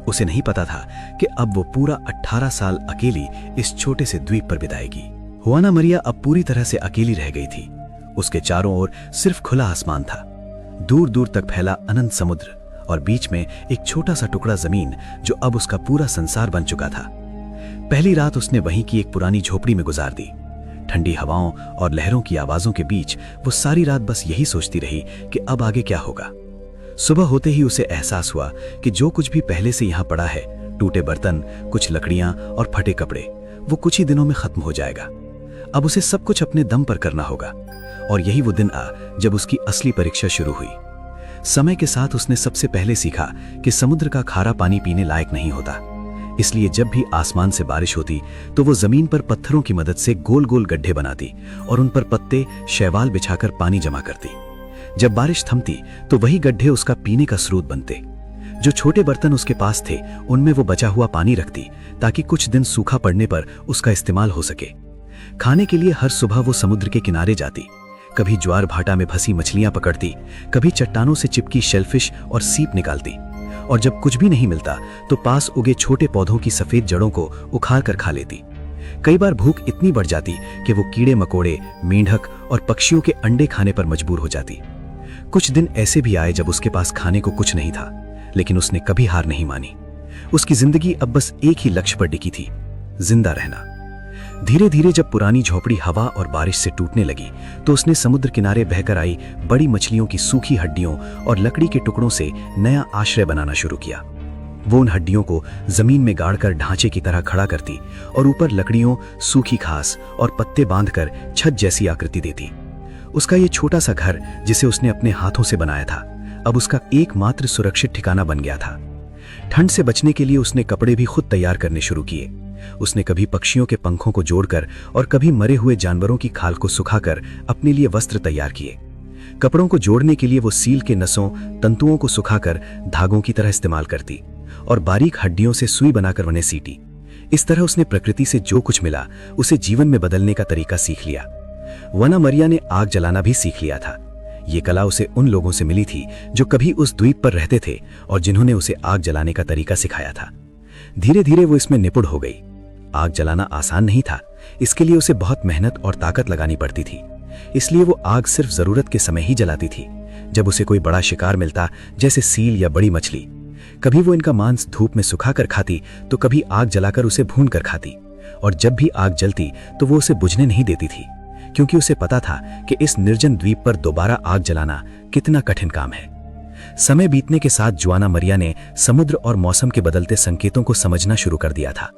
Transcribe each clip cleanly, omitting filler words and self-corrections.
उसे नहीं पता था कि अब वो पूरा 18 साल अकेली इस छोटे से द्वीप पर बिताएगी। हुआना मरिया अब पूरी तरह से अकेली रह गई थी। उसके चारों ओर सिर्फ खुला आसमान था, दूर दूर तक फैला अनंत समुद्र और बीच में एक छोटा सा टुकड़ा जमीन जो अब उसका पूरा संसार बन चुका था। पहली रात उसने वहीं की एक पुरानी झोपड़ी में गुजार दी। ठंडी हवाओं और लहरों की आवाजों के बीच वो सारी रात बस यही सोचती रही कि अब आगे क्या होगा। सुबह होते ही उसे एहसास हुआ कि जो कुछ भी पहले से यहाँ पड़ा है, टूटे बर्तन, कुछ लकड़ियां और फटे कपड़े, वो कुछ ही दिनों में खत्म हो जाएगा। अब उसे सब कुछ अपने दम पर करना होगा। और यही वो दिन आ जब उसकी असली परीक्षा शुरू हुई। समय के साथ उसने सबसे पहले सीखा कि समुद्र का खारा पानी पीने लायक नहीं होता। इसलिए जब भी आसमान से बारिश होती तो वो जमीन पर पत्थरों की मदद से गोल गोल गड्ढे बनाती और उन पर पत्ते, शैवाल बिछाकर पानी जमा करती। जब बारिश थमती तो वही गड्ढे उसका पीने का स्रोत बनते। जो छोटे बर्तन उसके पास थे उनमें वो बचा हुआ पानी रखती ताकि कुछ दिन सूखा पड़ने पर उसका इस्तेमाल हो सके। खाने के लिए हर सुबह वो समुद्र के किनारे जाती, कभी ज्वार भाटा में फंसी मछलियां पकड़ती, कभी चट्टानों से चिपकी शेलफिश और सीप निकालती। और जब कुछ भी नहीं मिलता तो पास उगे छोटे पौधों की सफेद जड़ों को उखाड़ कर खा लेती। कई बार भूख इतनी बढ़ जाती कि वो कीड़े मकोड़े, मेंढक और पक्षियों के अंडे खाने पर मजबूर हो जाती। कुछ दिन ऐसे भी आए जब उसके पास खाने को कुछ नहीं था, लेकिन उसने कभी हार नहीं मानी। उसकी जिंदगी अब बस एक ही लक्ष्य पर टिकी थी, जिंदा रहना। धीरे धीरे जब पुरानी झोपड़ी हवा और बारिश से टूटने लगी तो उसने समुद्र किनारे बहकर आई बड़ी मछलियों की सूखी हड्डियों और लकड़ी के टुकड़ों से नया आश्रय बनाना शुरू किया। वो उन हड्डियों को जमीन में गाड़कर ढांचे की तरह खड़ा करती और ऊपर लकड़ियों, सूखी घास और पत्ते बांधकर छत जैसी आकृति देती। उसका ये छोटा सा घर जिसे उसने अपने हाथों से बनाया था, अब उसका एकमात्र सुरक्षित ठिकाना बन गया था। ठंड से बचने के लिए उसने कपड़े भी खुद तैयार करने शुरू किए। उसने कभी पक्षियों के पंखों को जोड़कर और कभी मरे हुए जानवरों की खाल को सुखाकर अपने लिए वस्त्र तैयार किए। कपड़ों को जोड़ने के लिए वो सील के नसों, तंतुओं को सुखाकर धागों की तरह इस्तेमाल करती और बारीक हड्डियों से सुई बनाकर उन्हें सीटी। इस तरह उसने प्रकृति से जो कुछ मिला उसे जीवन में बदलने का तरीका सीख लिया। वना मरिया ने आग जलाना भी सीख लिया था। ये कला उसे उन लोगों से मिली थी जो कभी उस द्वीप पर रहते थे और जिन्होंने उसे आग जलाने का तरीका सिखाया था। धीरे धीरे वो इसमें निपुण हो गई। आग जलाना आसान नहीं था, इसके लिए उसे बहुत मेहनत और ताकत लगानी पड़ती थी। इसलिए वो आग सिर्फ जरूरत के समय ही जलाती थी, जब उसे कोई बड़ा शिकार मिलता, जैसे सील या बड़ी मछली। कभी वो इनका मांस धूप में सुखाकर खाती तो कभी आग जलाकर उसे भून कर खाती। और जब भी आग जलती तो वो उसे बुझने नहीं देती थी, क्योंकि उसे पता था कि इस निर्जन द्वीप पर दोबारा आग जलाना कितना कठिन काम है। समय बीतने के साथ जुआना मरिया ने समुद्र और मौसम के बदलते संकेतों को समझना शुरू कर दिया था।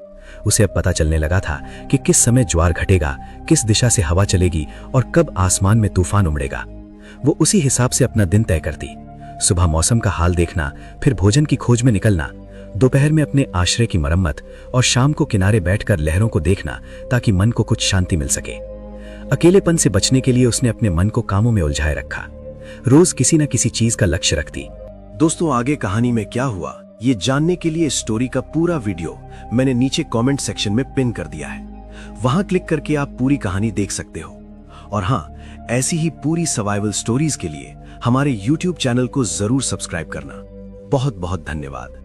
उसे अब पता चलने लगा था कि किस समय ज्वार घटेगा, किस दिशा से हवा चलेगी और कब आसमान में तूफान उमड़ेगा। वो उसी हिसाब से अपना दिन तय करती। सुबह मौसम का हाल देखना, फिर भोजन की खोज में निकलना, दोपहर में अपने आश्रय की मरम्मत और शाम को किनारे बैठकर लहरों को देखना ताकि मन को कुछ शांति मिल सके। अकेलेपन से बचने के लिए उसने अपने मन को कामों में उलझाए रखा, रोज किसी न किसी चीज का लक्ष्य रखती। दोस्तों, आगे कहानी में क्या हुआ ये जानने के लिए स्टोरी का पूरा वीडियो मैंने नीचे कमेंट सेक्शन में पिन कर दिया है। वहां क्लिक करके आप पूरी कहानी देख सकते हो। और हां, ऐसी ही पूरी सर्वाइवल स्टोरीज के लिए हमारे YouTube चैनल को जरूर सब्सक्राइब करना। बहुत बहुत धन्यवाद।